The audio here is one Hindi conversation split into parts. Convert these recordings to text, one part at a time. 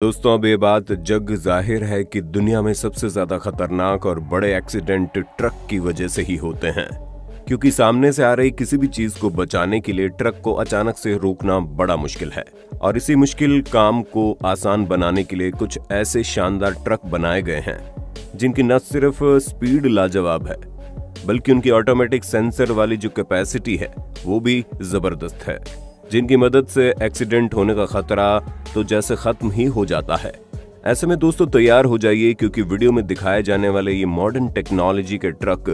दोस्तों, अब ये बात जग जाहिर है कि दुनिया में सबसे ज्यादा खतरनाक और बड़े एक्सीडेंट ट्रक की वजह से ही होते हैं, क्योंकि सामने से आ रही किसी भी चीज को बचाने के लिए ट्रक को अचानक से रोकना बड़ा मुश्किल है। और इसी मुश्किल काम को आसान बनाने के लिए कुछ ऐसे शानदार ट्रक बनाए गए हैं जिनकी न सिर्फ स्पीड लाजवाब है, बल्कि उनकी ऑटोमेटिक सेंसर वाली जो कैपेसिटी है वो भी जबरदस्त है, जिनकी मदद से एक्सीडेंट होने का खतरा तो जैसे खत्म ही हो जाता है। ऐसे में दोस्तों तैयार हो जाइए, क्योंकि वीडियो में दिखाए जाने वाले ये मॉडर्न टेक्नोलॉजी के ट्रक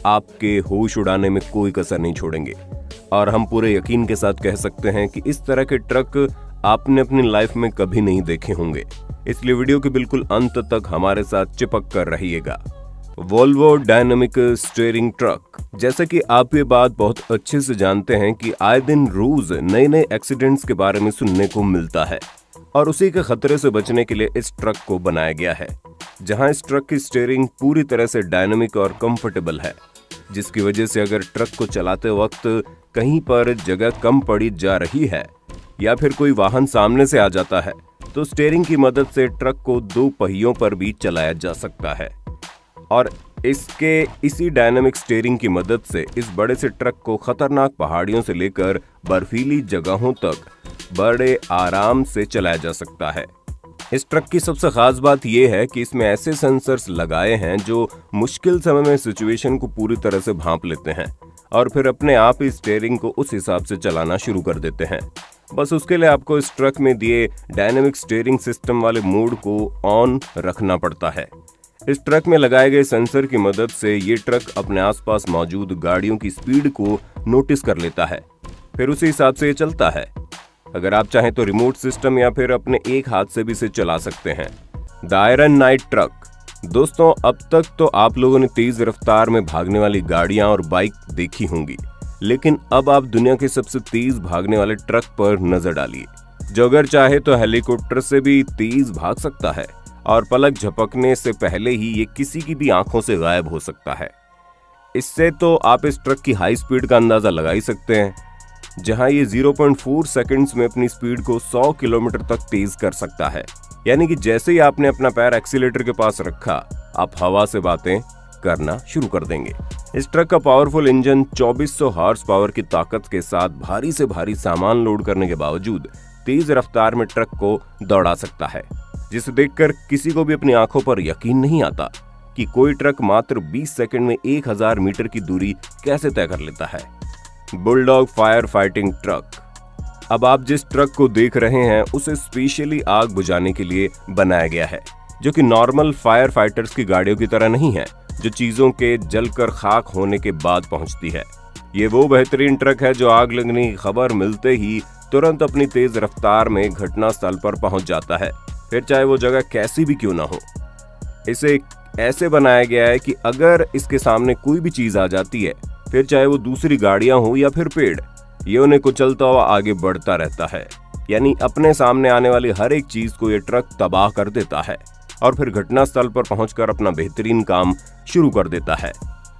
आपके होश उड़ाने में कोई कसर नहीं छोड़ेंगे। और हम पूरे यकीन के साथ कह सकते हैं कि इस तरह के ट्रक आपने अपनी लाइफ में कभी नहीं देखे होंगे, इसलिए वीडियो के बिल्कुल अंत तक हमारे साथ चिपक कर रहिएगा। Volvo dynamic steering truck. जैसा कि आप ये बात बहुत अच्छे से जानते हैं कि आए दिन रोज नए नए एक्सीडेंट्स के बारे में सुनने को मिलता है, और उसी के खतरे से बचने के लिए इस ट्रक को बनाया गया है, जहां इस ट्रक की स्टीयरिंग पूरी तरह से डायनामिक और कंफर्टेबल है, जिसकी वजह से अगर ट्रक को चलाते वक्त कहीं पर जगह कम पड़ी जा रही है या फिर कोई वाहन सामने से आ जाता है, तो स्टीयरिंग की मदद से ट्रक को दो पहियों पर भी चलाया जा सकता है। और इसके इसी डायनामिक स्टीयरिंग की मदद से इस बड़े से ट्रक को खतरनाक पहाड़ियों से लेकर बर्फीली जगहों तक बड़े आराम से चलाया जा सकता है। इस ट्रक की सबसे खास बात यह है कि इसमें ऐसे सेंसर्स लगाए हैं जो मुश्किल समय में सिचुएशन को पूरी तरह से भांप लेते हैं और फिर अपने आप ही स्टीयरिंग को उस हिसाब से चलाना शुरू कर देते हैं। बस उसके लिए आपको इस ट्रक में दिए डायनामिक स्टीयरिंग सिस्टम वाले मोड को ऑन रखना पड़ता है। इस ट्रक में लगाए गए सेंसर की मदद से ये ट्रक अपने आसपास मौजूद गाड़ियों की स्पीड को नोटिस कर लेता है, फिर उसी हिसाब से ये चलता है। अगर आप चाहें तो रिमोट सिस्टम या फिर अपने एक हाथ से भी इसे चला सकते हैं। The iron night truck. दोस्तों, अब तक तो आप लोगों ने तेज रफ्तार में भागने वाली गाड़ियां और बाइक देखी होंगी, लेकिन अब आप दुनिया के सबसे तेज भागने वाले ट्रक पर नजर डालिए, जो अगर चाहे तो हेलीकॉप्टर से भी तेज भाग सकता है और पलक झपकने से पहले ही ये किसी की भी आंखों से गायब हो सकता है। इससे तो आप इस ट्रक की हाई स्पीड का अंदाजा लगा ही सकते हैं, जहां ये 0.4 सेकंड्स में अपनी स्पीड को 100 किलोमीटर तक तेज कर सकता है। यानी कि जैसे ही आपने अपना पैर एक्सीलेटर के पास रखा, आप हवा से बातें करना शुरू कर देंगे। इस ट्रक का पावरफुल इंजन 2400 हॉर्स पावर की ताकत के साथ भारी से भारी सामान लोड करने के बावजूद तेज रफ्तार में ट्रक को दौड़ा सकता है, जिसे देखकर किसी को भी अपनी आंखों पर यकीन नहीं आता कि कोई ट्रक मात्र 20 सेकंड में 1000 मीटर की दूरी कैसे तय कर लेता है। Bulldog fire fighting truck. अब आप जिस ट्रक को देख रहे हैं उसे स्पेशली आग बुझाने के लिए बनाया गया है, जो कि नॉर्मल फायर फाइटर्स की गाड़ियों की तरह नहीं है, जो चीजों के जलकर खाक होने के बाद पहुंचती है। ये वो बेहतरीन ट्रक है जो आग लगने की खबर मिलते ही तुरंत अपनी तेज रफ्तार में घटना स्थल पर पहुंच जाता है, फिर चाहे वो जगह कैसी भी क्यों ना हो। इसे ऐसे बनाया गया है कि अगर इसके सामने कोई भी चीज आ जाती है, फिर चाहे वो दूसरी गाड़ियां हो या फिर पेड़, ये उन्हें कुचलता हुआ आगे बढ़ता रहता है। यानी अपने सामने आने वाली हर एक चीज को ये ट्रक तबाह कर देता है और फिर घटना स्थल पर पहुंचकर अपना बेहतरीन काम शुरू कर देता है।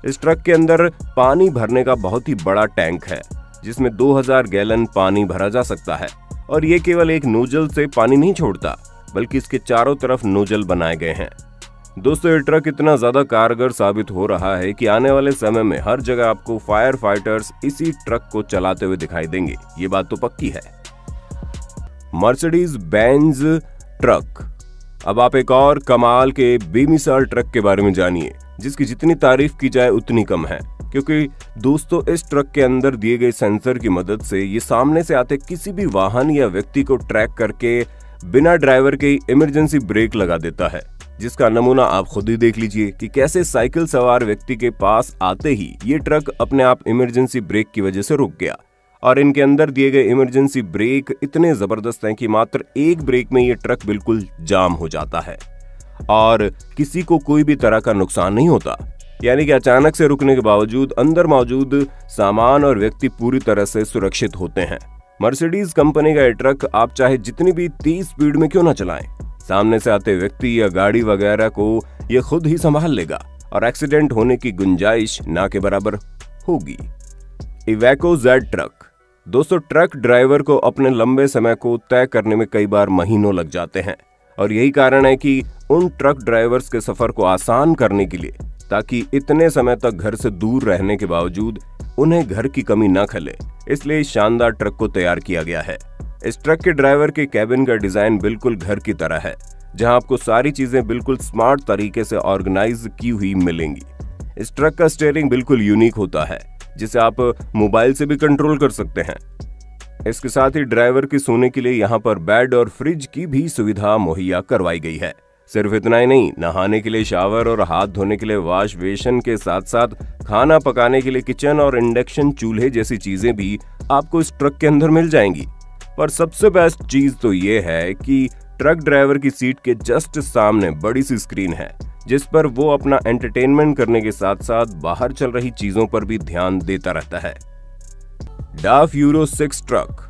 इस ट्रक के अंदर पानी भरने का बहुत ही बड़ा टैंक है, जिसमें 2000 गैलन पानी भरा जा सकता है, और ये केवल एक नोजल से पानी नहीं छोड़ता, बल्कि इसके चारों तरफ नोजल बनाए गए हैं। दोस्तों, ये ट्रक इतना ज्यादा कारगर साबित हो रहा है कि आने वाले समय में हर जगह आपको फायर फाइटर्स इसी ट्रक को चलाते हुए दिखाई देंगे, ये बात तो पक्की है। Mercedes Benz truck. अब आप एक और कमाल के बेमिसाल ट्रक के बारे में जानिए, जिसकी जितनी तारीफ की जाए उतनी कम है, क्योंकि दोस्तों इस ट्रक के अंदर दिए गए सेंसर की मदद से ये सामने से आते किसी भी वाहन या व्यक्ति को ट्रैक करके बिना ड्राइवर के इमरजेंसी ब्रेक लगा देता है, जिसका नमूना आप खुद ही देख लीजिए कि कैसे साइकिल सवार व्यक्ति के पास आते ही ये ट्रक अपने आप इमरजेंसी ब्रेक की वजह से रुक गया। और इनके अंदर दिए गए इमरजेंसी ब्रेक इतने जबरदस्त हैं कि मात्र एक ब्रेक में ये ट्रक बिल्कुल जाम हो जाता है और किसी को कोई भी तरह का नुकसान नहीं होता। यानी कि अचानक से रुकने के बावजूद अंदर मौजूद सामान और व्यक्ति पूरी तरह से सुरक्षित होते हैं। मर्सिडीज कंपनी का ये ट्रक आप चाहे जितनी भी तेज स्पीड में क्यों ना चलाएं, सामने से आते व्यक्ति या गाड़ी वगैरह को ये खुद ही संभाल लेगा और एक्सीडेंट होने की गुंजाइश ना के बराबर होगी। Iveco Z truck. दोस्तों, ट्रक ड्राइवर को अपने लंबे समय को तय करने में कई बार महीनों लग जाते हैं और यही कारण है कि उन ट्रक ड्राइवर्स के सफर को आसान करने के लिए, ताकि इतने समय तक घर से दूर रहने के बावजूद उन्हें घर की कमी न खले, इसलिए इस शानदार ट्रक को तैयार किया गया है। इस ट्रक के ड्राइवर के कैबिन का डिजाइन बिल्कुल घर की तरह है, जहां आपको सारी चीजें बिल्कुल स्मार्ट तरीके से ऑर्गेनाइज की हुई मिलेंगी। इस ट्रक का स्टीयरिंग बिल्कुल यूनिक होता है, जिसे आप मोबाइल से भी कंट्रोल कर सकते हैं। इसके साथ ही ड्राइवर के सोने के लिए यहाँ पर बेड और फ्रिज की भी सुविधा मुहैया करवाई गई है। सिर्फ इतना ही नहीं, नहाने के लिए शावर और हाथ धोने के लिए वॉश बेसिन के साथ साथ खाना पकाने के लिए किचन और इंडक्शन चूल्हे जैसी चीजें भी आपको इस ट्रक के अंदर मिल जाएंगी। पर सबसे बेस्ट चीज तो ये है कि ट्रक ड्राइवर की सीट के जस्ट सामने बड़ी सी स्क्रीन है, जिस पर वो अपना एंटरटेनमेंट करने के साथ साथ बाहर चल रही चीजों पर भी ध्यान देता रहता है। Daph euro 6 truck.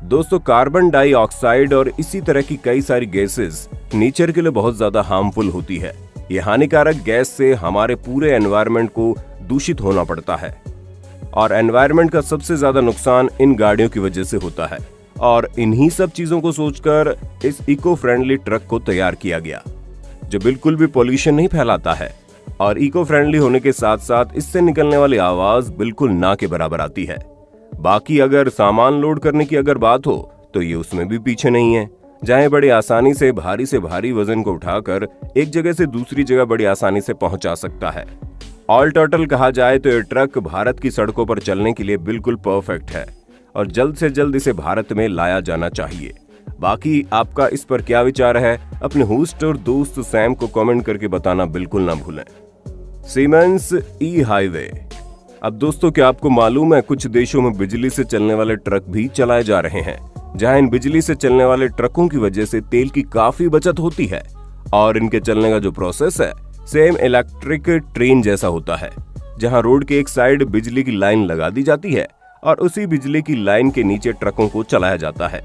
दोस्तों, कार्बन डाइऑक्साइड और इसी तरह की कई सारी गैसेस नेचर के लिए बहुत ज्यादा हार्मफुल होती है। ये हानिकारक गैस से हमारे पूरे एनवायरनमेंट को दूषित होना पड़ता है और एनवायरनमेंट का सबसे ज्यादा नुकसान इन गाड़ियों की वजह से होता है। और इन्हीं सब चीजों को सोचकर इस इको फ्रेंडली ट्रक को तैयार किया गया, जो बिल्कुल भी पॉल्यूशन नहीं फैलाता है और इको फ्रेंडली होने के साथ साथ इससे निकलने वाली आवाज बिल्कुल ना के बराबर आती है। बाकी अगर सामान लोड करने की अगर बात हो तो ये उसमें भी पीछे नहीं है, जहां बड़ी आसानी से भारी वजन को उठाकर एक जगह से दूसरी जगह बड़ी आसानी से पहुंचा सकता है। ऑल टोटल कहा जाए तो ये ट्रक भारत की सड़कों पर चलने के लिए बिल्कुल परफेक्ट है और जल्द से जल्द इसे भारत में लाया जाना चाहिए। बाकी आपका इस पर क्या विचार है, अपने होस्ट और दोस्त सैम को कमेंट करके बताना बिल्कुल ना भूलें। सीमेंस ई हाईवे। अब दोस्तों, क्या आपको मालूम है कुछ देशों में बिजली से चलने वाले ट्रक भी चलाए जा रहे हैं, जहां इन बिजली से चलने वाले ट्रकों की वजह से तेल की काफी बचत होती है और इनके चलने का जो प्रोसेस है सेम इलेक्ट्रिक ट्रेन जैसा होता है, जहां रोड के एक साइड बिजली की लाइन लगा दी जाती है और उसी बिजली की लाइन के नीचे ट्रकों को चलाया जाता है।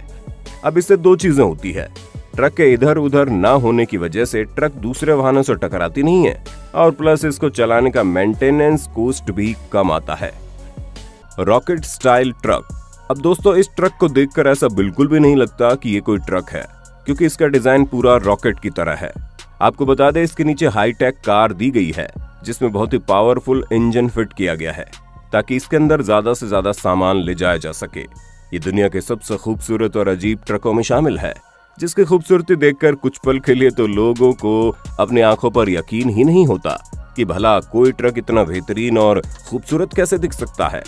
अब इससे दो चीजें होती है, ट्रक के इधर उधर ना होने की वजह से ट्रक दूसरे वाहनों से टकराती नहीं है और प्लस इसको चलाने का मेंटेनेंस कॉस्ट भी कम आता है। Rocket style truck. अब दोस्तों, इस ट्रक को देखकर ऐसा बिल्कुल भी नहीं लगता कि ये कोई ट्रक है, क्योंकि इसका डिजाइन पूरा रॉकेट की तरह है। आपको बता दें, इसके नीचे हाईटेक कार दी गई है, जिसमें बहुत ही पावरफुल इंजन फिट किया गया है ताकि इसके अंदर ज्यादा से ज्यादा सामान ले जाया जा सके। ये दुनिया के सबसे खूबसूरत और अजीब ट्रकों में शामिल है, जिसकी खूबसूरती देखकर कुछ पल के लिए तो लोगों को अपनी आंखों पर यकीन ही नहीं होता कि भला कोई ट्रक इतना बेहतरीन और खूबसूरत कैसे दिख सकता है।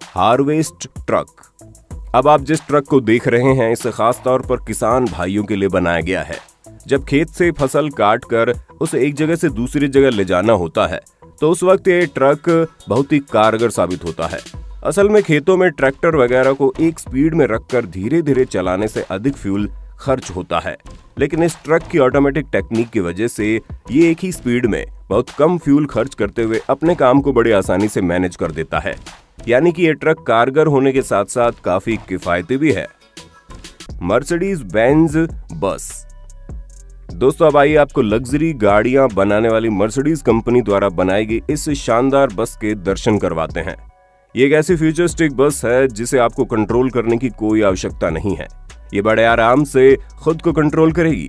Harvest truck. अब आप जिस ट्रक को देख रहे हैं, इसे खास तौर पर किसान भाइयों के लिए बनाया गया है। जब खेत से फसल काट कर उसे एक जगह से दूसरी जगह ले जाना होता है, तो उस वक्त ये ट्रक बहुत ही कारगर साबित होता है। असल में खेतों में ट्रैक्टर वगैरह को एक स्पीड में रखकर धीरे धीरे चलाने से अधिक फ्यूल खर्च होता है, लेकिन इस ट्रक की ऑटोमेटिक टेक्निक की वजह से ये एक ही स्पीड में बहुत कम फ्यूल खर्च करते हुए अपने काम को बड़ी आसानी से मैनेज कर देता है। यानी कि ये ट्रक कारगर होने के साथ साथ काफी किफायती भी है। मर्सिडीज बेंज बस। दोस्तों, अब आइए आपको लग्जरी गाड़ियां बनाने वाली मर्सिडीज कंपनी द्वारा बनाई गई इस शानदार बस के दर्शन करवाते हैं। ये एक ऐसी फ्यूचरिस्टिक बस है जिसे आपको कंट्रोल करने की कोई आवश्यकता नहीं है। ये बड़े आराम से खुद को कंट्रोल करेगी